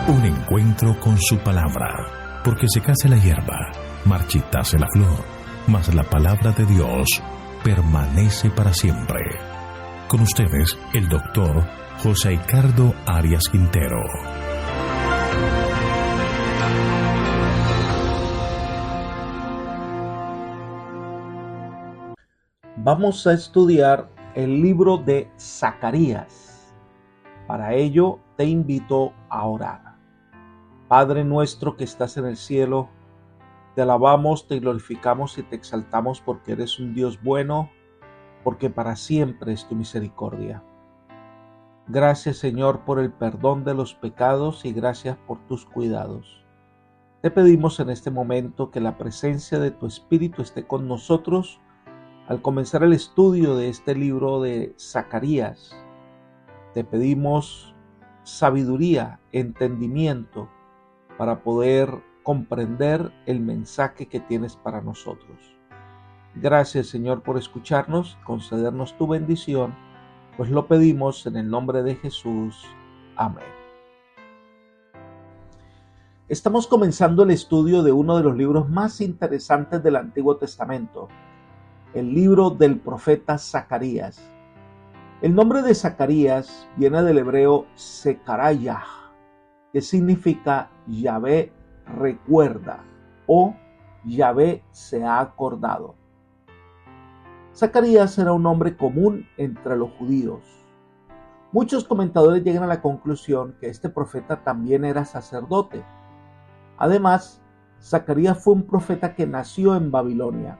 Un encuentro con su palabra, porque secase la hierba, marchitase la flor, mas la palabra de Dios permanece para siempre. Con ustedes, el doctor José Ricardo Arias Quintero. Vamos a estudiar el libro de Zacarías. Para ello te invito a orar. Padre nuestro que estás en el cielo, te alabamos, te glorificamos y te exaltamos porque eres un Dios bueno, porque para siempre es tu misericordia. Gracias, Señor, por el perdón de los pecados y gracias por tus cuidados. Te pedimos en este momento que la presencia de tu Espíritu esté con nosotros al comenzar el estudio de este libro de Zacarías. Te pedimos sabiduría, entendimiento para poder comprender el mensaje que tienes para nosotros. Gracias, Señor, por escucharnos, concedernos tu bendición, pues lo pedimos en el nombre de Jesús. Amén. Estamos comenzando el estudio de uno de los libros más interesantes del Antiguo Testamento, el libro del profeta Zacarías. El nombre de Zacarías viene del hebreo Secarayah, que significa Yahvé recuerda o Yahvé se ha acordado. Zacarías era un nombre común entre los judíos. Muchos comentadores llegan a la conclusión que este profeta también era sacerdote. Además, Zacarías fue un profeta que nació en Babilonia.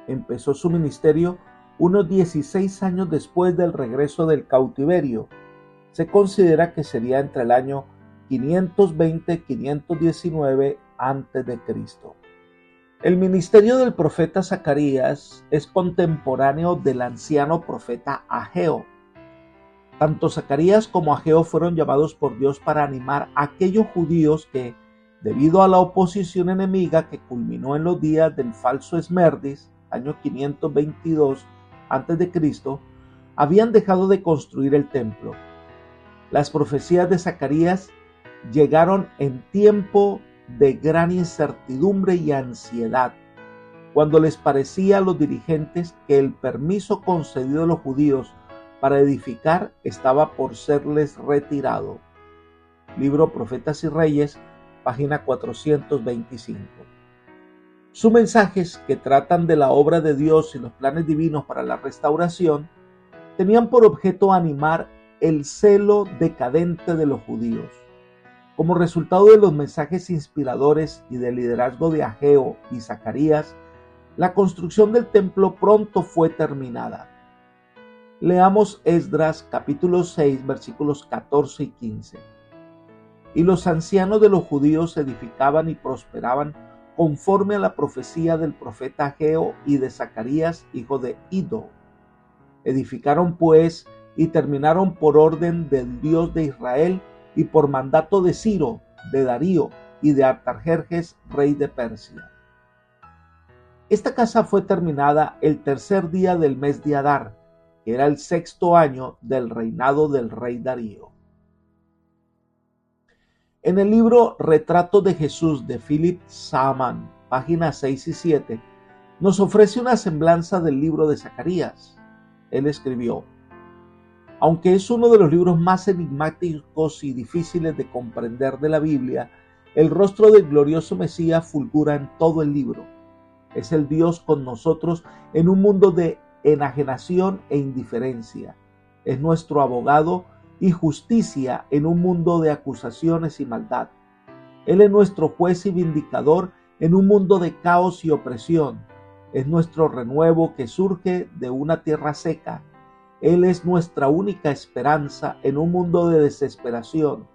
Empezó su ministerio unos 16 años después del regreso del cautiverio. Se considera que sería entre el año 520-519 a.C. El ministerio del profeta Zacarías es contemporáneo del anciano profeta Ageo. Tanto Zacarías como Ageo fueron llamados por Dios para animar a aquellos judíos que, debido a la oposición enemiga que culminó en los días del falso Esmerdis, año 522 a.C., habían dejado de construir el templo. Las profecías de Zacarías llegaron en tiempo de gran incertidumbre y ansiedad, cuando les parecía a los dirigentes que el permiso concedido a los judíos para edificar estaba por serles retirado. Libro Profetas y Reyes, página 425. Sus mensajes, que tratan de la obra de Dios y los planes divinos para la restauración, tenían por objeto animar el celo decadente de los judíos. Como resultado de los mensajes inspiradores y del liderazgo de Ageo y Zacarías, la construcción del templo pronto fue terminada. Leamos Esdras capítulo 6 versículos 14 y 15. Y los ancianos de los judíos edificaban y prosperaban conforme a la profecía del profeta Ageo y de Zacarías, hijo de Iddo. Edificaron pues y terminaron por orden del Dios de Israel y por mandato de Ciro, de Darío y de Artajerjes, rey de Persia. Esta casa fue terminada el tercer día del mes de Adar, que era el 6º año del reinado del rey Darío. En el libro Retrato de Jesús de Philip Saaman, páginas 6 y 7, nos ofrece una semblanza del libro de Zacarías. Él escribió: aunque es uno de los libros más enigmáticos y difíciles de comprender de la Biblia, el rostro del glorioso Mesías fulgura en todo el libro. Es el Dios con nosotros en un mundo de enajenación e indiferencia. Es nuestro abogado y justicia en un mundo de acusaciones y maldad. Él es nuestro juez y vindicador en un mundo de caos y opresión. Es nuestro renuevo que surge de una tierra seca. Él es nuestra única esperanza en un mundo de desesperación.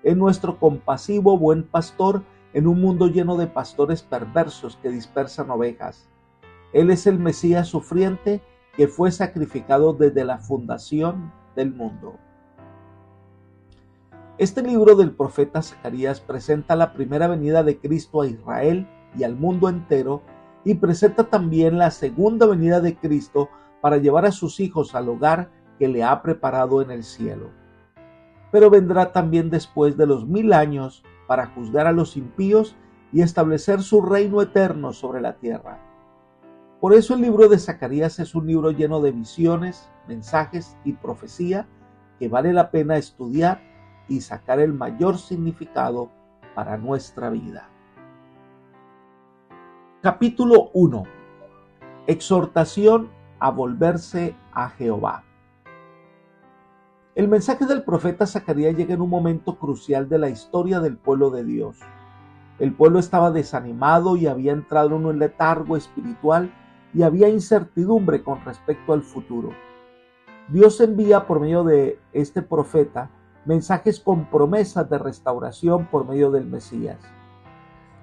Es nuestro compasivo buen pastor en un mundo lleno de pastores perversos que dispersan ovejas. Él es el Mesías sufriente que fue sacrificado desde la fundación del mundo. Este libro del profeta Zacarías presenta la primera venida de Cristo a Israel y al mundo entero, y presenta también la segunda venida de Cristo para llevar a sus hijos al hogar que le ha preparado en el cielo. pero vendrá también después de los 1000 años para juzgar a los impíos y establecer su reino eterno sobre la tierra. Por eso el libro de Zacarías es un libro lleno de visiones, mensajes y profecía que vale la pena estudiar y sacar el mayor significado para nuestra vida. Capítulo 1. Exhortación a volverse a Jehová. El mensaje del profeta Zacarías llega en un momento crucial de la historia del pueblo de Dios. El pueblo estaba desanimado y había entrado en un letargo espiritual y había incertidumbre con respecto al futuro. Dios envía por medio de este profeta mensajes con promesas de restauración por medio del Mesías.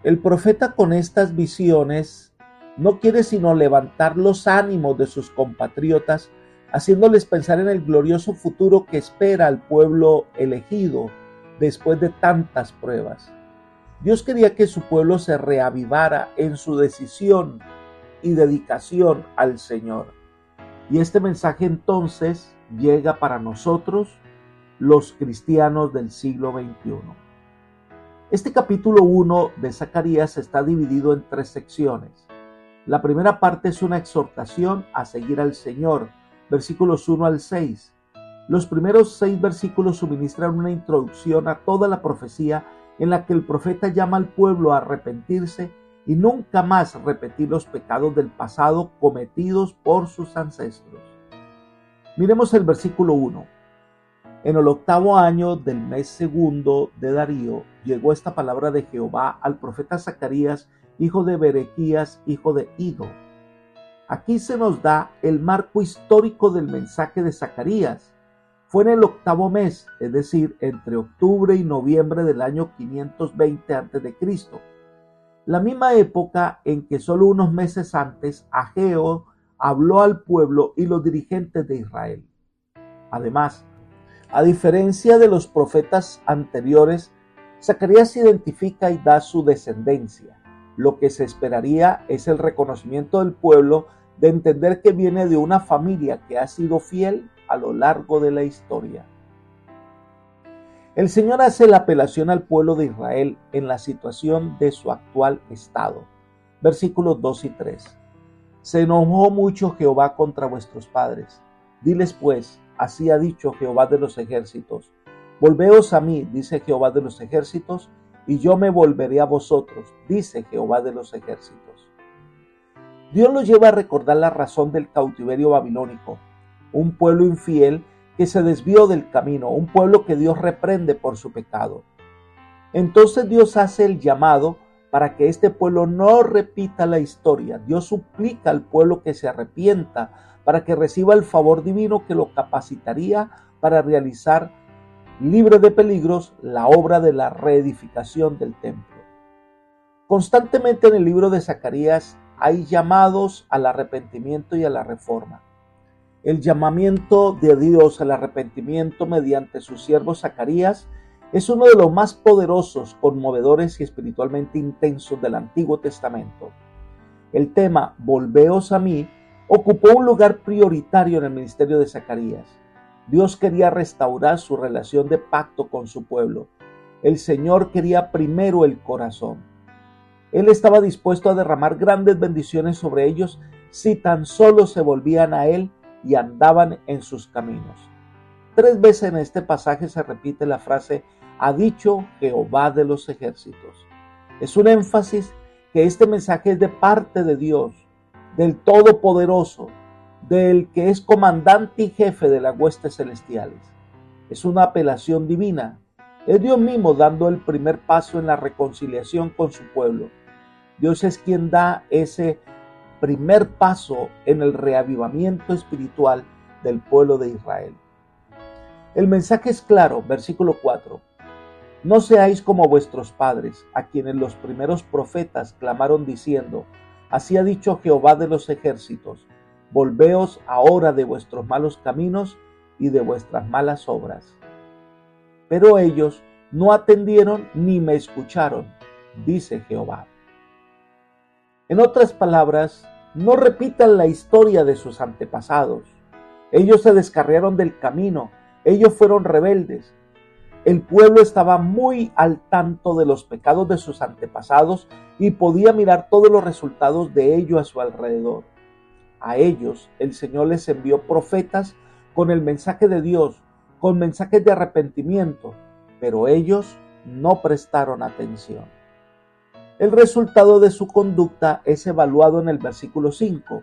El profeta con estas visiones no quiere sino levantar los ánimos de sus compatriotas, haciéndoles pensar en el glorioso futuro que espera al pueblo elegido después de tantas pruebas. Dios quería que su pueblo se reavivara en su decisión y dedicación al Señor. Y este mensaje entonces llega para nosotros, los cristianos del siglo XXI. Este capítulo 1 de Zacarías está dividido en 3 secciones. La primera parte es una exhortación a seguir al Señor, versículos 1 al 6. Los primeros 6 versículos suministran una introducción a toda la profecía en la que el profeta llama al pueblo a arrepentirse y nunca más repetir los pecados del pasado cometidos por sus ancestros. Miremos el versículo 1. En el 8º año del mes segundo de Darío, llegó esta palabra de Jehová al profeta Zacarías, hijo de Berequías, hijo de Ido. Aquí se nos da el marco histórico del mensaje de Zacarías. Fue en el 8º mes, es decir, entre octubre y noviembre del año 520 a.C., la misma época en que solo unos meses antes Ageo habló al pueblo y los dirigentes de Israel. Además, a diferencia de los profetas anteriores, Zacarías identifica y da su descendencia. Lo que se esperaría es el reconocimiento del pueblo de entender que viene de una familia que ha sido fiel a lo largo de la historia. El Señor hace la apelación al pueblo de Israel en la situación de su actual estado. Versículos 2 y 3. Se enojó mucho Jehová contra vuestros padres. Diles pues, así ha dicho Jehová de los ejércitos. Volveos a mí, dice Jehová de los ejércitos, y yo me volveré a vosotros, dice Jehová de los ejércitos. Dios los lleva a recordar la razón del cautiverio babilónico, un pueblo infiel que se desvió del camino, un pueblo que Dios reprende por su pecado. Entonces Dios hace el llamado para que este pueblo no repita la historia. Dios suplica al pueblo que se arrepienta para que reciba el favor divino que lo capacitaría para realizar, libre de peligros, la obra de la reedificación del templo. Constantemente en el libro de Zacarías hay llamados al arrepentimiento y a la reforma. El llamamiento de Dios al arrepentimiento mediante su siervo Zacarías es uno de los más poderosos, conmovedores y espiritualmente intensos del Antiguo Testamento. El tema "Volveos a mí" ocupó un lugar prioritario en el ministerio de Zacarías. Dios quería restaurar su relación de pacto con su pueblo. El Señor quería primero el corazón. Él estaba dispuesto a derramar grandes bendiciones sobre ellos si tan solo se volvían a Él y andaban en sus caminos. 3 veces en este pasaje se repite la frase "ha dicho Jehová de los ejércitos". Es un énfasis que este mensaje es de parte de Dios, del Todopoderoso, del que es comandante y jefe de las huestes celestiales. Es una apelación divina. Es Dios mismo dando el primer paso en la reconciliación con su pueblo. Dios es quien da ese primer paso en el reavivamiento espiritual del pueblo de Israel. El mensaje es claro, versículo 4. No seáis como vuestros padres, a quienes los primeros profetas clamaron diciendo, así ha dicho Jehová de los ejércitos, volveos ahora de vuestros malos caminos y de vuestras malas obras. Pero ellos no atendieron ni me escucharon, dice Jehová. En otras palabras, no repitan la historia de sus antepasados. Ellos se descarriaron del camino, ellos fueron rebeldes. El pueblo estaba muy al tanto de los pecados de sus antepasados y podía mirar todos los resultados de ello a su alrededor. A ellos el Señor les envió profetas con el mensaje de Dios, con mensajes de arrepentimiento, pero ellos no prestaron atención. El resultado de su conducta es evaluado en el versículo 5.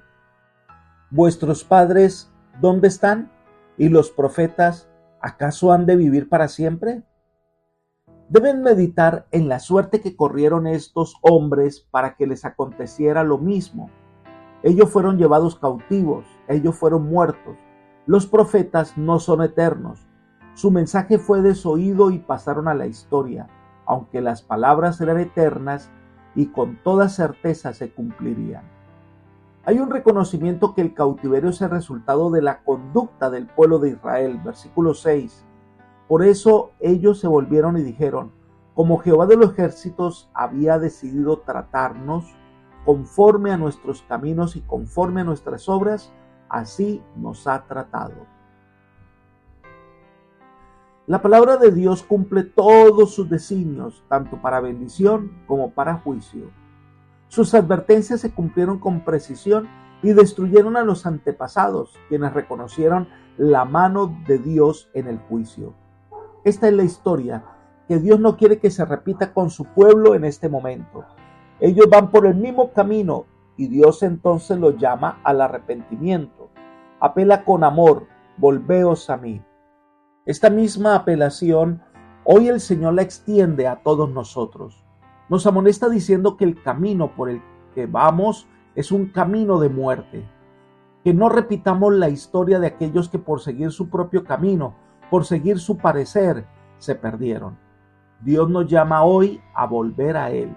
¿Vuestros padres dónde están? ¿Y los profetas acaso han de vivir para siempre? Deben meditar en la suerte que corrieron estos hombres para que les aconteciera lo mismo. Ellos fueron llevados cautivos, ellos fueron muertos. Los profetas no son eternos. Su mensaje fue desoído y pasaron a la historia, aunque las palabras eran eternas y con toda certeza se cumplirían. Hay un reconocimiento que el cautiverio es el resultado de la conducta del pueblo de Israel, versículo 6. Por eso ellos se volvieron y dijeron: como Jehová de los ejércitos había decidido tratarnos, conforme a nuestros caminos y conforme a nuestras obras, así nos ha tratado. La palabra de Dios cumple todos sus designios, tanto para bendición como para juicio. Sus advertencias se cumplieron con precisión y destruyeron a los antepasados, quienes reconocieron la mano de Dios en el juicio. Esta es la historia que Dios no quiere que se repita con su pueblo en este momento. Ellos van por el mismo camino y Dios entonces los llama al arrepentimiento. Apela con amor: volveos a mí. Esta misma apelación hoy el Señor la extiende a todos nosotros. Nos amonesta diciendo que el camino por el que vamos es un camino de muerte. Que no repitamos la historia de aquellos que por seguir su propio camino, por seguir su parecer, se perdieron. Dios nos llama hoy a volver a Él.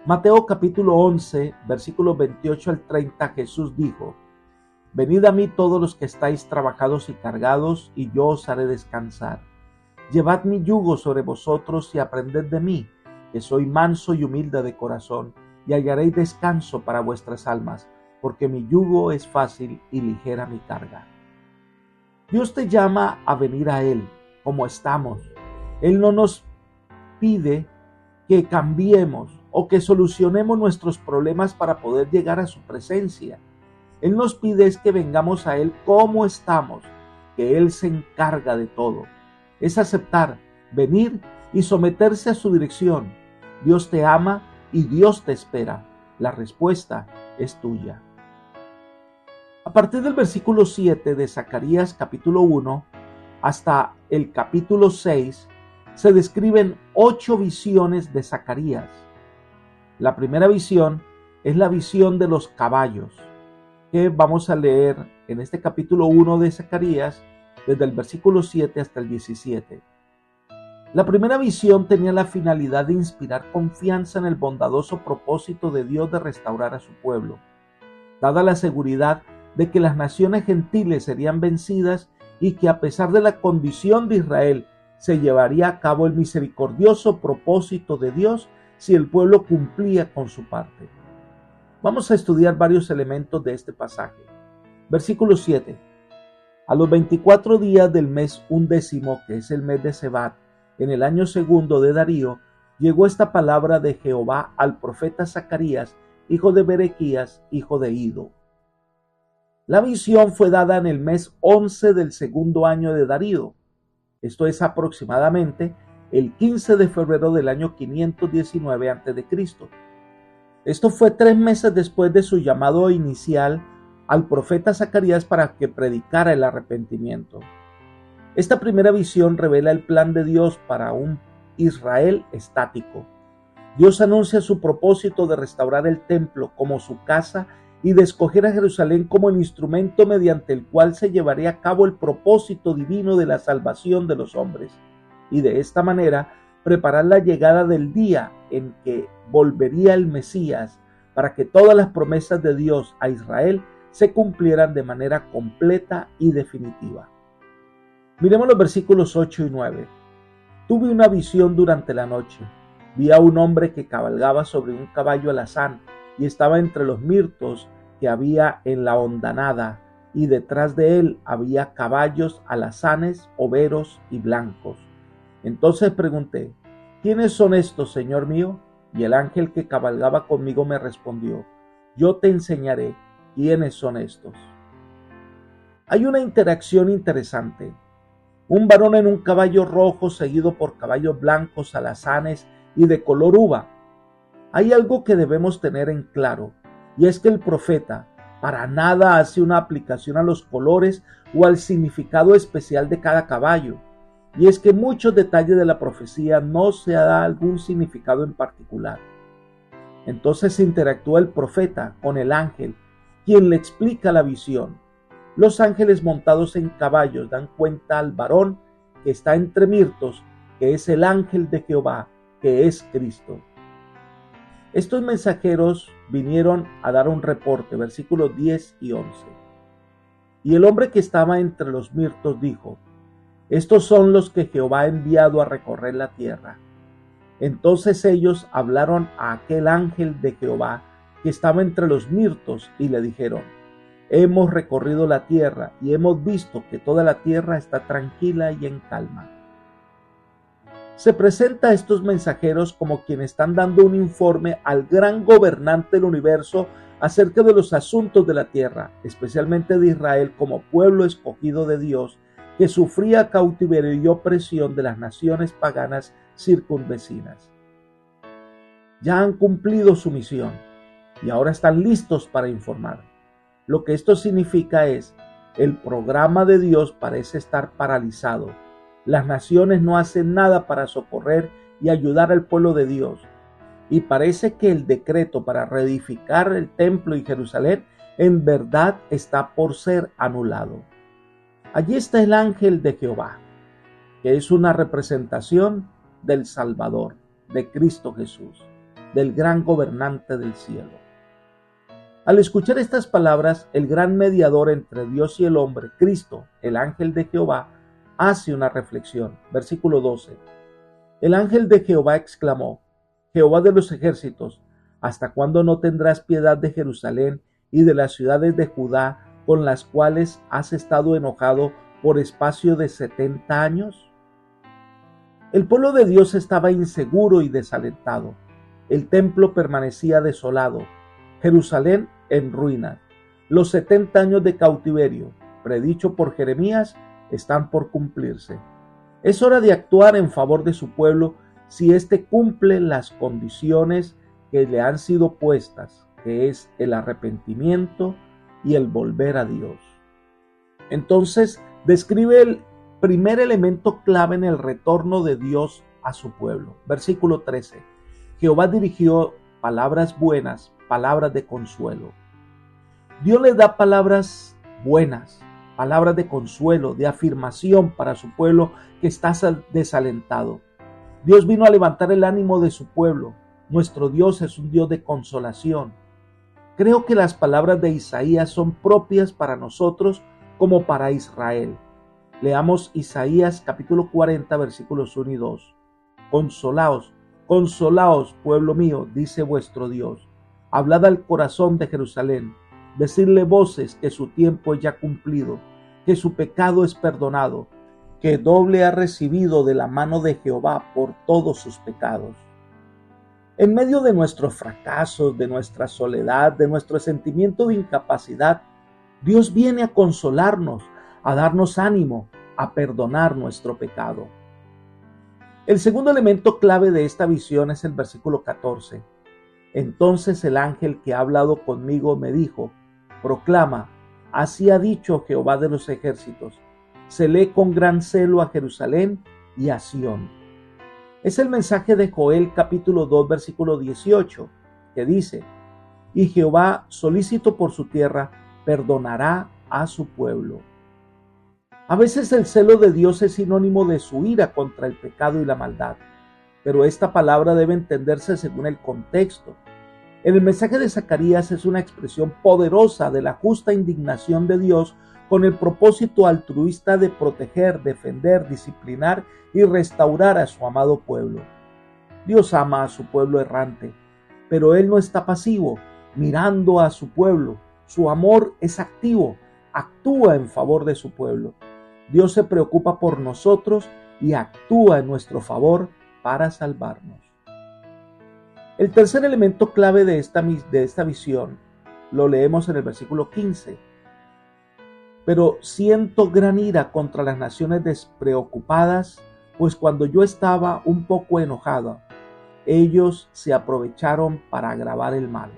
Mateo capítulo 11, versículos 28 al 30, Jesús dijo: venid a mí todos los que estáis trabajados y cargados, y yo os haré descansar. Llevad mi yugo sobre vosotros y aprended de mí, que soy manso y humilde de corazón, y hallaréis descanso para vuestras almas, porque mi yugo es fácil y ligera mi carga. Dios te llama a venir a Él, como estamos. Él no nos pide que cambiemos o que solucionemos nuestros problemas para poder llegar a su presencia. Él nos pide es que vengamos a Él como estamos, que Él se encarga de todo. Es aceptar, venir y someterse a su dirección. Dios te ama y Dios te espera. La respuesta es tuya. A partir del versículo 7 de Zacarías capítulo 1 hasta el capítulo 6 se describen 8 visiones de Zacarías. La primera visión es la visión de los caballos, que vamos a leer en este capítulo 1 de Zacarías, desde el versículo 7 hasta el 17. La primera visión tenía la finalidad de inspirar confianza en el bondadoso propósito de Dios de restaurar a su pueblo. Dada la seguridad de que las naciones gentiles serían vencidas y que a pesar de la condición de Israel se llevaría a cabo el misericordioso propósito de Dios si el pueblo cumplía con su parte. Vamos a estudiar varios elementos de este pasaje. Versículo 7. A los 24 días del mes 11, que es el mes de Sebat, en el año segundo de Darío, llegó esta palabra de Jehová al profeta Zacarías, hijo de Berequías, hijo de Ido. La visión fue dada en el mes 11 del segundo año de Darío. Esto es aproximadamente el 15 de febrero del año 519 a.C. Esto fue 3 meses después de su llamado inicial al profeta Zacarías para que predicara el arrepentimiento. Esta primera visión revela el plan de Dios para un Israel estático. Dios anuncia su propósito de restaurar el templo como su casa y de escoger a Jerusalén como el instrumento mediante el cual se llevaría a cabo el propósito divino de la salvación de los hombres, y de esta manera preparar la llegada del día en que volvería el Mesías para que todas las promesas de Dios a Israel se cumplieran de manera completa y definitiva. Miremos los versículos 8 y 9. Tuve una visión durante la noche. Vi a un hombre que cabalgaba sobre un caballo alazán y estaba entre los mirtos que había en la hondanada, y detrás de él había caballos alazanes, overos y blancos. Entonces pregunté: ¿quiénes son estos, Señor mío? Y el ángel que cabalgaba conmigo me respondió: yo te enseñaré quiénes son estos. Hay una interacción interesante. Un varón en un caballo rojo seguido por caballos blancos, alazanes y de color uva. Hay algo que debemos tener en claro, y es que el profeta para nada hace una aplicación a los colores o al significado especial de cada caballo. Y es que muchos detalles de la profecía no se da algún significado en particular. Entonces interactúa el profeta con el ángel, quien le explica la visión. Los ángeles montados en caballos dan cuenta al varón que está entre mirtos, que es el ángel de Jehová, que es Cristo. Estos mensajeros vinieron a dar un reporte, versículos 10 y 11. Y el hombre que estaba entre los mirtos dijo: estos son los que Jehová ha enviado a recorrer la tierra. Entonces ellos hablaron a aquel ángel de Jehová que estaba entre los mirtos y le dijeron: hemos recorrido la tierra y hemos visto que toda la tierra está tranquila y en calma. Se presenta a estos mensajeros como quienes están dando un informe al gran gobernante del universo acerca de los asuntos de la tierra, especialmente de Israel como pueblo escogido de Dios, que sufría cautiverio y opresión de las naciones paganas circunvecinas. Ya han cumplido su misión y ahora están listos para informar. Lo que esto significa es: el programa de Dios parece estar paralizado. Las naciones no hacen nada para socorrer y ayudar al pueblo de Dios. Y parece que el decreto para reedificar el templo y Jerusalén en verdad está por ser anulado. Allí está el ángel de Jehová, que es una representación del Salvador, de Cristo Jesús, del gran gobernante del cielo. Al escuchar estas palabras, el gran mediador entre Dios y el hombre, Cristo, el ángel de Jehová, hace una reflexión. Versículo 12. El ángel de Jehová exclamó: Jehová de los ejércitos, ¿hasta cuándo no tendrás piedad de Jerusalén y de las ciudades de Judá, con las cuales has estado enojado por espacio de 70 años? El pueblo de Dios estaba inseguro y desalentado. El templo permanecía desolado, Jerusalén en ruinas. Los 70 años de cautiverio, predicho por Jeremías, están por cumplirse. Es hora de actuar en favor de su pueblo si éste cumple las condiciones que le han sido puestas, que es el arrepentimiento y el volver a Dios. Entonces, describe el primer elemento clave en el retorno de Dios a su pueblo. Versículo 13. Jehová dirigió palabras buenas, palabras de consuelo. Dios le da palabras buenas, palabras de consuelo, de afirmación para su pueblo que está desalentado. Dios vino a levantar el ánimo de su pueblo. Nuestro Dios es un Dios de consolación. Creo que las palabras de Isaías son propias para nosotros como para Israel. Leamos Isaías capítulo 40 versículos 1 y 2. Consolaos, consolaos, pueblo mío, dice vuestro Dios. Hablad al corazón de Jerusalén. Decidle voces que su tiempo es ya cumplido, que su pecado es perdonado, que doble ha recibido de la mano de Jehová por todos sus pecados. En medio de nuestros fracasos, de nuestra soledad, de nuestro sentimiento de incapacidad, Dios viene a consolarnos, a darnos ánimo, a perdonar nuestro pecado. El segundo elemento clave de esta visión es el versículo 14. Entonces el ángel que ha hablado conmigo me dijo: proclama, así ha dicho Jehová de los ejércitos, celé con gran celo a Jerusalén y a Sión. Es el mensaje de Joel capítulo 2 versículo 18, que dice: y Jehová, solícito por su tierra, perdonará a su pueblo. A veces el celo de Dios es sinónimo de su ira contra el pecado y la maldad, pero esta palabra debe entenderse según el contexto. En el mensaje de Zacarías es una expresión poderosa de la justa indignación de Dios con el propósito altruista de proteger, defender, disciplinar y restaurar a su amado pueblo. Dios ama a su pueblo errante, pero Él no está pasivo, mirando a su pueblo. Su amor es activo, actúa en favor de su pueblo. Dios se preocupa por nosotros y actúa en nuestro favor para salvarnos. El tercer elemento clave de esta visión lo leemos en el versículo 15. Pero siento gran ira contra las naciones despreocupadas, pues cuando yo estaba un poco enojado, ellos se aprovecharon para agravar el mal.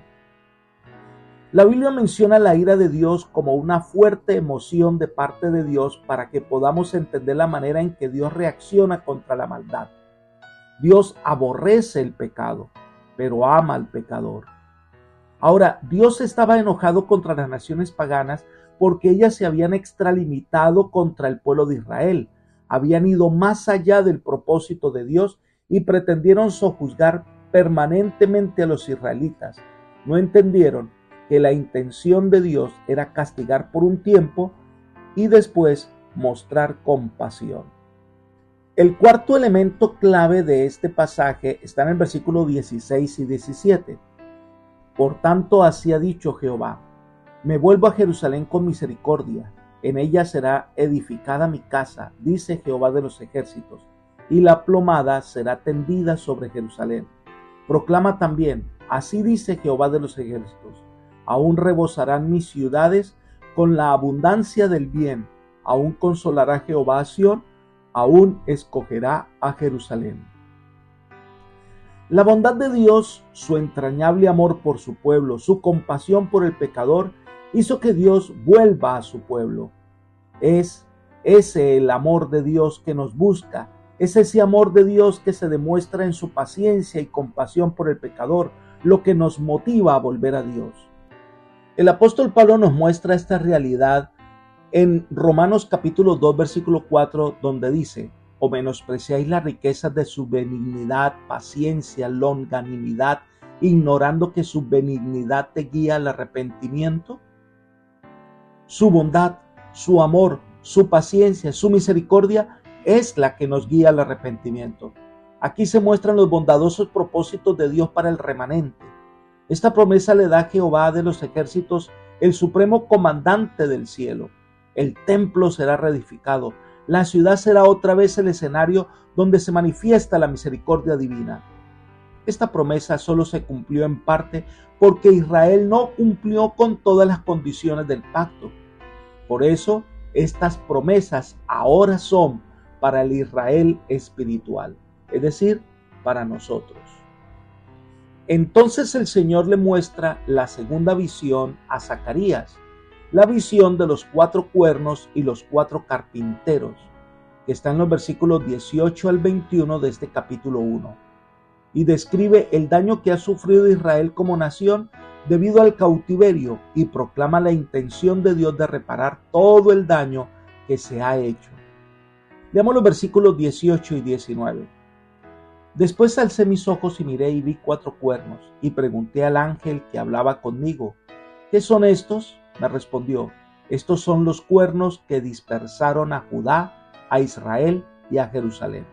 La Biblia menciona la ira de Dios como una fuerte emoción de parte de Dios para que podamos entender la manera en que Dios reacciona contra la maldad. Dios aborrece el pecado, pero ama al pecador. Ahora, Dios estaba enojado contra las naciones paganas porque ellas se habían extralimitado contra el pueblo de Israel, habían ido más allá del propósito de Dios y pretendieron sojuzgar permanentemente a los israelitas. No entendieron que la intención de Dios era castigar por un tiempo y después mostrar compasión. El cuarto elemento clave de este pasaje está en el versículo 16 y 17. Por tanto, así ha dicho Jehová: me vuelvo a Jerusalén con misericordia, en ella será edificada mi casa, dice Jehová de los ejércitos, y la plomada será tendida sobre Jerusalén. Proclama también: así dice Jehová de los ejércitos, aún rebosarán mis ciudades con la abundancia del bien, aún consolará Jehová a Sión, aún escogerá a Jerusalén. La bondad de Dios, su entrañable amor por su pueblo, su compasión por el pecador, hizo que Dios vuelva a su pueblo. Es ese el amor de Dios que nos busca, es ese amor de Dios que se demuestra en su paciencia y compasión por el pecador, lo que nos motiva a volver a Dios. El apóstol Pablo nos muestra esta realidad en Romanos capítulo 2, versículo 4, donde dice: ¿o menospreciáis las riquezas de su benignidad, paciencia, longanimidad, ignorando que su benignidad te guía al arrepentimiento? Su bondad, su amor, su paciencia, su misericordia es la que nos guía al arrepentimiento. Aquí se muestran los bondadosos propósitos de Dios para el remanente. Esta promesa le da a Jehová de los ejércitos, el supremo comandante del cielo. El templo será reedificado. La ciudad será otra vez el escenario donde se manifiesta la misericordia divina. Esta promesa solo se cumplió en parte porque Israel no cumplió con todas las condiciones del pacto. Por eso, estas promesas ahora son para el Israel espiritual, es decir, para nosotros. Entonces el Señor le muestra la segunda visión a Zacarías, la visión de los 4 cuernos y los 4 carpinteros, que está en los versículos 18 al 21 de este capítulo 1, y describe el daño que ha sufrido Israel como nación debido al cautiverio y proclama la intención de Dios de reparar todo el daño que se ha hecho. Leamos los versículos 18 y 19. Después alcé mis ojos y miré y vi 4 cuernos, y pregunté al ángel que hablaba conmigo: ¿qué son estos? Me respondió: estos son los cuernos que dispersaron a Judá, a Israel y a Jerusalén.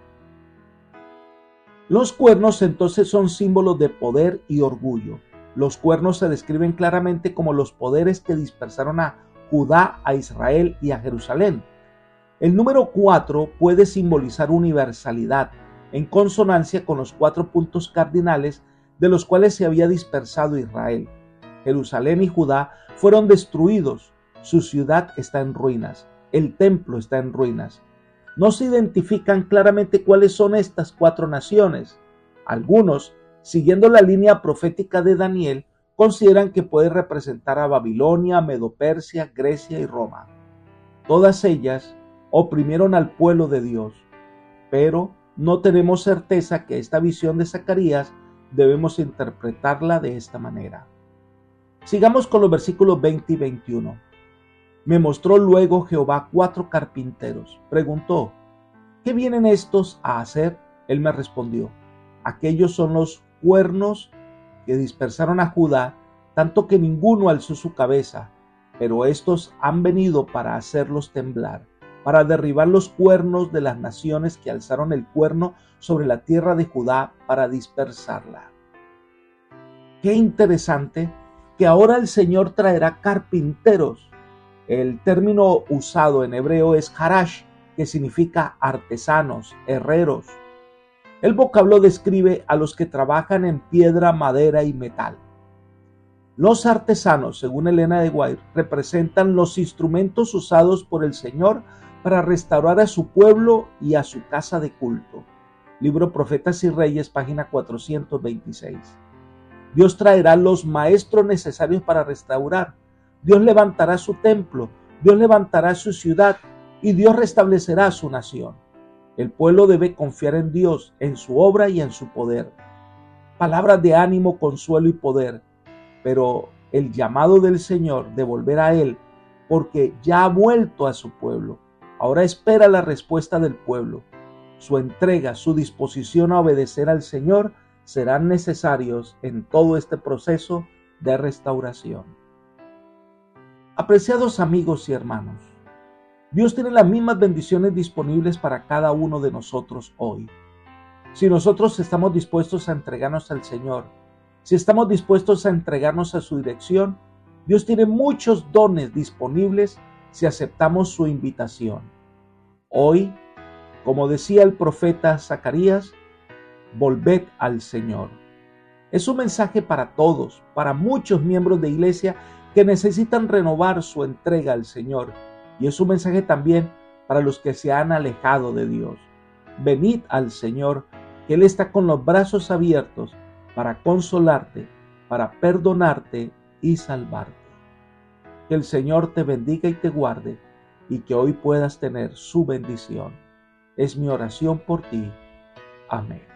Los cuernos entonces son símbolos de poder y orgullo. Los cuernos se describen claramente como los poderes que dispersaron a Judá, a Israel y a Jerusalén. El número 4 puede simbolizar universalidad, en consonancia con los 4 puntos cardinales de los cuales se había dispersado Israel. Jerusalén y Judá fueron destruidos, su ciudad está en ruinas, el templo está en ruinas. No se identifican claramente cuáles son estas 4 naciones. Algunos, siguiendo la línea profética de Daniel, consideran que puede representar a Babilonia, Medo-Persia, Grecia y Roma. Todas ellas oprimieron al pueblo de Dios, pero no tenemos certeza que esta visión de Zacarías debemos interpretarla de esta manera. Sigamos con los versículos 20 y 21. Me mostró luego Jehová 4 carpinteros. Preguntó: ¿qué vienen estos a hacer? Él me respondió: aquellos son los cuernos que dispersaron a Judá, tanto que ninguno alzó su cabeza, pero estos han venido para hacerlos temblar, para derribar los cuernos de las naciones que alzaron el cuerno sobre la tierra de Judá para dispersarla. Qué interesante que ahora el Señor traerá carpinteros. El término usado en hebreo es harash, que significa artesanos, herreros. El vocablo describe a los que trabajan en piedra, madera y metal. Los artesanos, según Elena de White, representan los instrumentos usados por el Señor para restaurar a su pueblo y a su casa de culto. Libro Profetas y Reyes, página 426. Dios traerá los maestros necesarios para restaurar. Dios levantará su templo, Dios levantará su ciudad y Dios restablecerá su nación. El pueblo debe confiar en Dios, en su obra y en su poder. Palabras de ánimo, consuelo y poder. Pero el llamado del Señor de volver a Él, porque ya ha vuelto a su pueblo. Ahora espera la respuesta del pueblo. Su entrega, su disposición a obedecer al Señor serán necesarios en todo este proceso de restauración. Apreciados amigos y hermanos, Dios tiene las mismas bendiciones disponibles para cada uno de nosotros hoy. Si nosotros estamos dispuestos a entregarnos al Señor, si estamos dispuestos a entregarnos a su dirección, Dios tiene muchos dones disponibles si aceptamos su invitación. Hoy, como decía el profeta Zacarías, volved al Señor. Es un mensaje para todos, para muchos miembros de iglesia que necesitan renovar su entrega al Señor. Y es un mensaje también para los que se han alejado de Dios. Venid al Señor, que Él está con los brazos abiertos para consolarte, para perdonarte y salvarte. Que el Señor te bendiga y te guarde, y que hoy puedas tener su bendición. Es mi oración por ti. Amén.